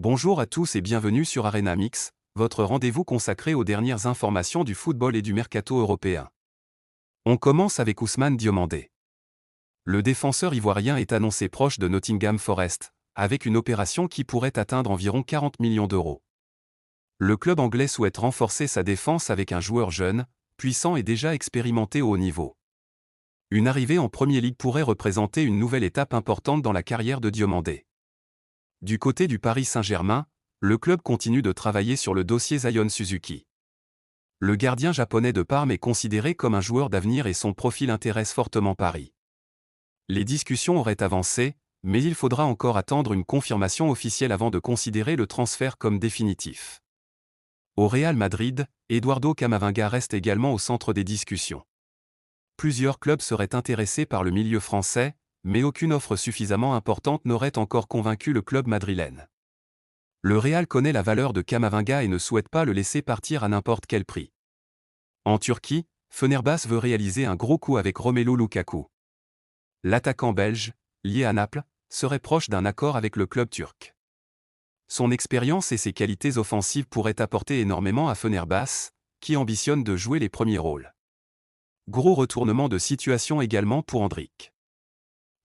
Bonjour à tous et bienvenue sur Arena Mix, votre rendez-vous consacré aux dernières informations du football et du mercato européen. On commence avec Ousmane Diomandé. Le défenseur ivoirien est annoncé proche de Nottingham Forest, avec une opération qui pourrait atteindre environ 40 millions d'euros. Le club anglais souhaite renforcer sa défense avec un joueur jeune, puissant et déjà expérimenté au haut niveau. Une arrivée en Premier League pourrait représenter une nouvelle étape importante dans la carrière de Diomandé. Du côté du Paris Saint-Germain, le club continue de travailler sur le dossier Zion Suzuki. Le gardien japonais de Parme est considéré comme un joueur d'avenir et son profil intéresse fortement Paris. Les discussions auraient avancé, mais il faudra encore attendre une confirmation officielle avant de considérer le transfert comme définitif. Au Real Madrid, Eduardo Camavinga reste également au centre des discussions. Plusieurs clubs seraient intéressés par le milieu français, mais aucune offre suffisamment importante n'aurait encore convaincu le club madrilène. Le Real connaît la valeur de Camavinga et ne souhaite pas le laisser partir à n'importe quel prix. En Turquie, Fenerbahçe veut réaliser un gros coup avec Romelu Lukaku. L'attaquant belge, lié à Naples, serait proche d'un accord avec le club turc. Son expérience et ses qualités offensives pourraient apporter énormément à Fenerbahçe, qui ambitionne de jouer les premiers rôles. Gros retournement de situation également pour Endrick.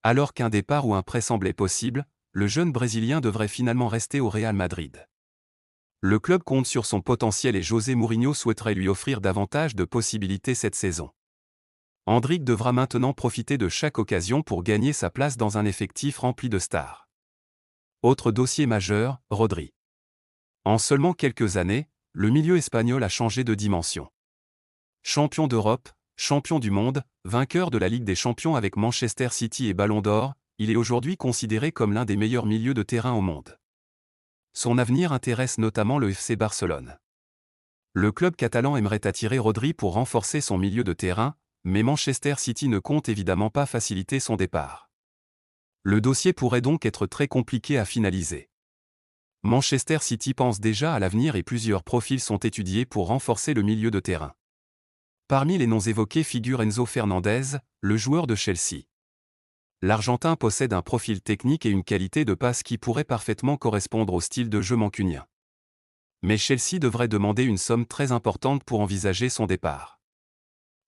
Alors qu'un départ ou un prêt semblait possible, le jeune Brésilien devrait finalement rester au Real Madrid. Le club compte sur son potentiel et José Mourinho souhaiterait lui offrir davantage de possibilités cette saison. Endrick devra maintenant profiter de chaque occasion pour gagner sa place dans un effectif rempli de stars. Autre dossier majeur, Rodri. En seulement quelques années, le milieu espagnol a changé de dimension. Champion d'Europe, champion du monde, vainqueur de la Ligue des Champions avec Manchester City et Ballon d'Or, il est aujourd'hui considéré comme l'un des meilleurs milieux de terrain au monde. Son avenir intéresse notamment le FC Barcelone. Le club catalan aimerait attirer Rodri pour renforcer son milieu de terrain, mais Manchester City ne compte évidemment pas faciliter son départ. Le dossier pourrait donc être très compliqué à finaliser. Manchester City pense déjà à l'avenir et plusieurs profils sont étudiés pour renforcer le milieu de terrain. Parmi les noms évoqués figure Enzo Fernandez, le joueur de Chelsea. L'Argentin possède un profil technique et une qualité de passe qui pourrait parfaitement correspondre au style de jeu mancunien. Mais Chelsea devrait demander une somme très importante pour envisager son départ.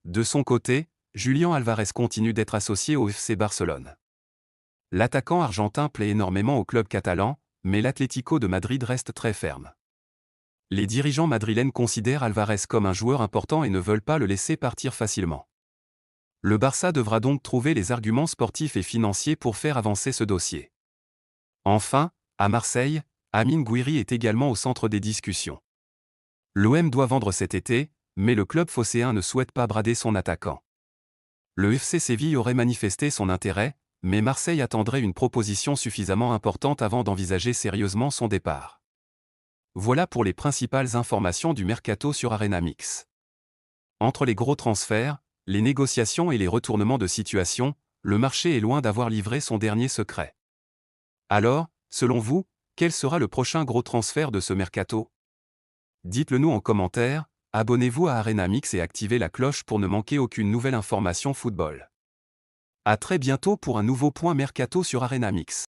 De son côté, Julián Álvarez continue d'être associé au FC Barcelone. L'attaquant argentin plaît énormément au club catalan, mais l'Atlético de Madrid reste très ferme. Les dirigeants madrilènes considèrent Álvarez comme un joueur important et ne veulent pas le laisser partir facilement. Le Barça devra donc trouver les arguments sportifs et financiers pour faire avancer ce dossier. Enfin, à Marseille, Amine Gouiri est également au centre des discussions. L'OM doit vendre cet été, mais le club phocéen ne souhaite pas brader son attaquant. Le FC Séville aurait manifesté son intérêt, mais Marseille attendrait une proposition suffisamment importante avant d'envisager sérieusement son départ. Voilà pour les principales informations du mercato sur Arena Mix. Entre les gros transferts, les négociations et les retournements de situation, le marché est loin d'avoir livré son dernier secret. Alors, selon vous, quel sera le prochain gros transfert de ce mercato? Dites-le nous en commentaire, abonnez-vous à Arena Mix et activez la cloche pour ne manquer aucune nouvelle information football. À très bientôt pour un nouveau point mercato sur Arena Mix.